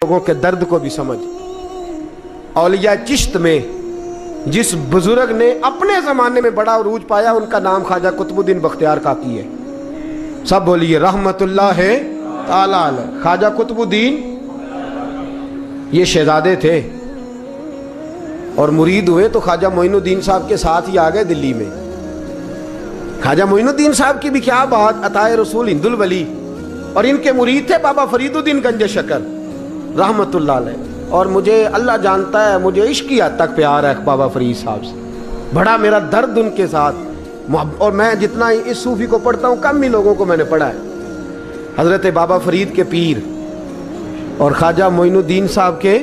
لوگوں کے درد کو بھی سمجھ. اولیاء چشت میں جس بزرگ نے اپنے زمانے میں بڑا عروج پایا ان کا نام خواجہ قطب الدین بختیار کاکی ہے. سب بولیے رحمت اللہ تعالی علیہ. خواجہ قطب الدین یہ شہزادے تھے اور مرید ہوئے تو خواجہ معین الدین صاحب کے ساتھ ہی آ گئے دلی میں. خواجہ معین الدین صاحب کی بھی کیا بات، عطائے رسول ہند الولی، اور ان کے مرید تھے بابا فرید الدین گنج شکر رحمت اللہ علیہ. اور مجھے اللہ جانتا ہے مجھے عشق کی حد تک پیار ہے بابا فرید صاحب سے، بڑا میرا درد ان کے ساتھ. اور میں جتنا اس صوفی کو پڑھتا ہوں کم ہی لوگوں کو میں نے پڑھا ہے. حضرت بابا فرید کے پیر اور خواجہ معین الدین صاحب کے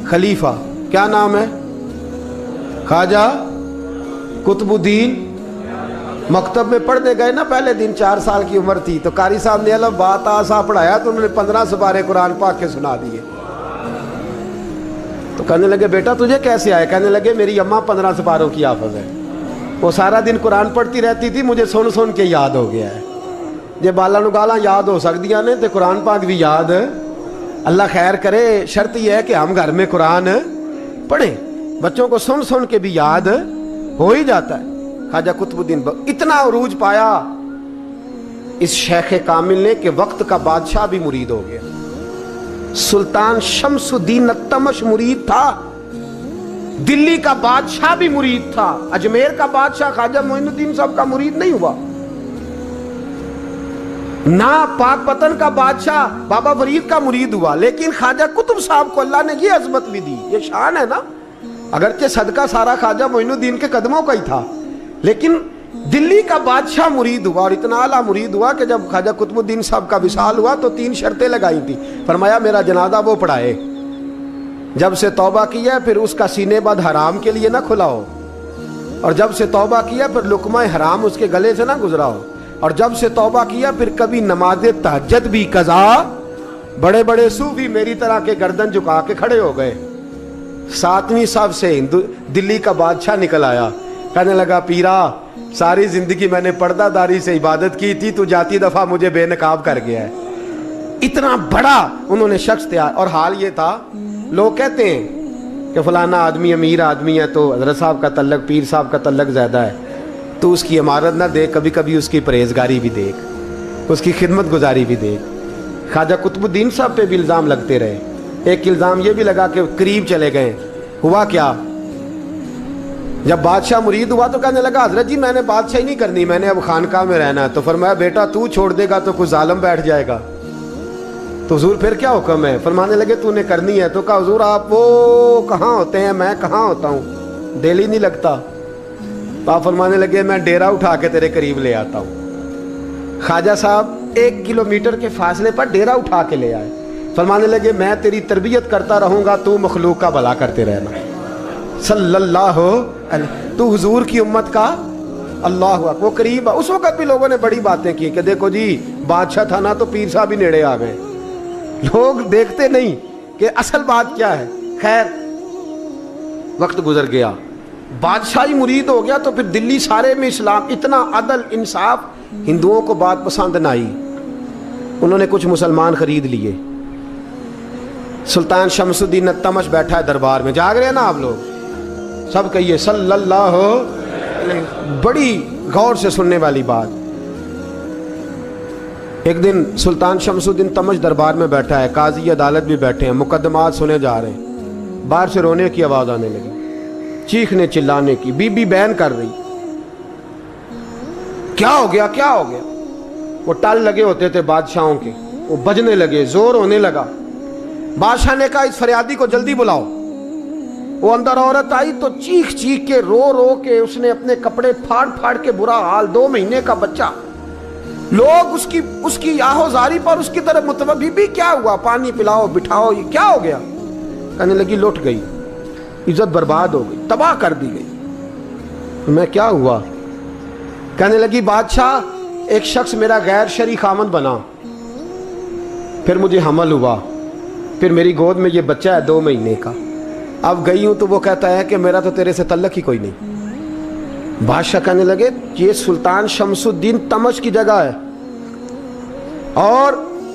خلیفہ کیا نام ہے؟ خواجہ قطب الدین. مکتب میں پڑھنے گئے نا پہلے دن، 4 سال کی عمر تھی، تو قاری صاحب نے الف با تا سا پڑھایا تو انہوں نے 15 سپارے قرآن پاک کے سنا دیے. تو کہنے لگے بیٹا تجھے کیسے آئے؟ کہنے لگے میری اماں 15 سپاروں کی حافظ ہے، وہ سارا دن قرآن پڑھتی رہتی تھی، مجھے سن کے یاد ہو گیا ہے. جب بالا نو گالاں یاد ہو سکدیاں نے تو قرآن پاک بھی یاد. اللہ خیر کرے، شرط یہ ہے کہ ہم گھر میں قرآن پڑھیں، بچوں کو سن کے بھی یاد ہو ہی جاتا ہے. خواجہ قطب الدین اتنا عروج پایا اس شیخ کامل نے کہ وقت کا بادشاہ بھی مرید ہو گیا. سلطان شمس الدین التمش مرید تھا، دلی کا بادشاہ بھی مرید تھا. اجمیر کا بادشاہ خواجہ معین الدین صاحب کا مرید نہیں ہوا، نہ پاک پتن کا بادشاہ بابا فرید کا مرید ہوا. لیکن خواجہ قطب صاحب کو اللہ نے یہ عظمت بھی دی، یہ شان ہے نا. اگرچہ صدقہ سارا خواجہ معین الدین کے قدموں کا ہی تھا، لیکن دلی کا بادشاہ مرید ہوا، اور اتنا اعلیٰ مرید ہوا کہ جب خواجہ قطب الدین صاحب کا وصال ہوا تو 3 شرطیں لگائی تھی. فرمایا میرا جنازہ وہ پڑھائے، جب سے توبہ کیا پھر اس کا سینے بد حرام کے لیے نہ کھلا ہو، اور جب سے توبہ کیا پھر لقمہ حرام اس کے گلے سے نہ گزرا ہو، اور جب سے توبہ کیا پھر کبھی نماز تہجد بھی قضا. بڑے بڑے صوفی میری طرح کے گردن جھکا کے کھڑے ہو گئے. 7ویں صف سے دلی کا بادشاہ نکل آیا، کہنے لگا پیرا ساری زندگی میں نے پردہ داری سے عبادت کی تھی، تو جاتی دفعہ مجھے بے نقاب کر گیا ہے. اتنا بڑا انہوں نے شخص تھا. اور حال یہ تھا، لوگ کہتے ہیں کہ فلانا آدمی امیر آدمی ہے تو حضرت صاحب کا تعلق، پیر صاحب کا تعلق زیادہ ہے، تو اس کی عمارت نہ دیکھ، کبھی کبھی اس کی پرہیزگاری بھی دیکھ، اس کی خدمت گزاری بھی دیکھ. خواجہ قطب الدین صاحب پہ بھی الزام لگتے رہے. ایک الزام یہ بھی لگا کہ قریب چلے گئے. ہوا کیا، جب بادشاہ مرید ہوا تو کہنے لگا حضرت جی میں نے بادشاہی نہیں کرنی، میں نے اب خانقاہ میں رہنا ہے. تو فرمایا بیٹا تو چھوڑ دے گا تو کوئی ظالم بیٹھ جائے گا. تو حضور پھر کیا حکم ہے؟ فرمانے لگے تو نے کرنی ہے. تو کہا حضور آپ وہ کہاں ہوتے ہیں، میں کہاں ہوتا ہوں، دل ہی نہیں لگتا. تو آپ فرمانے لگے میں ڈیرا اٹھا کے تیرے قریب لے آتا ہوں. خواجہ صاحب 1 کلومیٹر کے فاصلے پر ڈیرا اٹھا کے لے آئے. فرمانے لگے میں تیری تربیت کرتا رہوں گا، تو مخلوق کا بھلا کرتے رہنا. صلی اللہ علیہ، تو حضور کی امت کا اللہ اکبر. وہ قریب، اس وقت بھی لوگوں نے بڑی باتیں کی کہ دیکھو جی بادشاہ تھا نا تو پیر صاحب ہی نیڑے آ گئے. لوگ دیکھتے نہیں کہ اصل بات کیا ہے. خیر وقت گزر گیا، بادشاہی مرید ہو گیا، تو پھر دلی سارے میں اسلام، اتنا عدل انصاف، ہندوؤں کو بات پسند نہ آئی. انہوں نے کچھ مسلمان خرید لیے. سلطان شمس الدین التمش بیٹھا ہے دربار میں، جاگ رہے ہیں نا آپ لوگ سب، کہیے صلی اللہ علیہ. بڑی غور سے سننے والی بات. ایک دن سلطان شمس الدین تمش دربار میں بیٹھا ہے، قاضی عدالت بھی بیٹھے ہیں، مقدمات سنے جا رہے ہیں. باہر سے رونے کی آواز آنے لگی، چیخنے چلانے کی. بی بی بیان کر رہی کیا ہو گیا کیا ہو گیا. وہ ٹال لگے ہوتے تھے بادشاہوں کے، وہ بجنے لگے، زور ہونے لگا. بادشاہ نے کہا اس فریادی کو جلدی بلاؤ. وہ اندر عورت آئی تو چیخ چیخ کے رو کے اس نے اپنے کپڑے پھاڑ کے، برا حال، 2 مہینے کا بچہ. لوگ اس کی آہو زاری پر اس کی طرف متوجہ. بھی کیا ہوا، پانی پلاؤ بٹھاؤ، یہ کیا ہو گیا. کہنے لگی لٹ گئی، عزت برباد ہو گئی، تباہ کر دی گئی. میں کیا ہوا؟ کہنے لگی بادشاہ ایک شخص میرا غیر شرعی خامند بنا، پھر مجھے حمل ہوا، پھر میری گود میں یہ بچہ ہے 2 مہینے کا. اب گئی ہوں تو وہ کہتا ہے کہ میرا تو تیرے سے تعلق ہی کوئی نہیں. بادشاہ کہنے لگے یہ سلطان شمس الدین تمش کی جگہ ہے، اور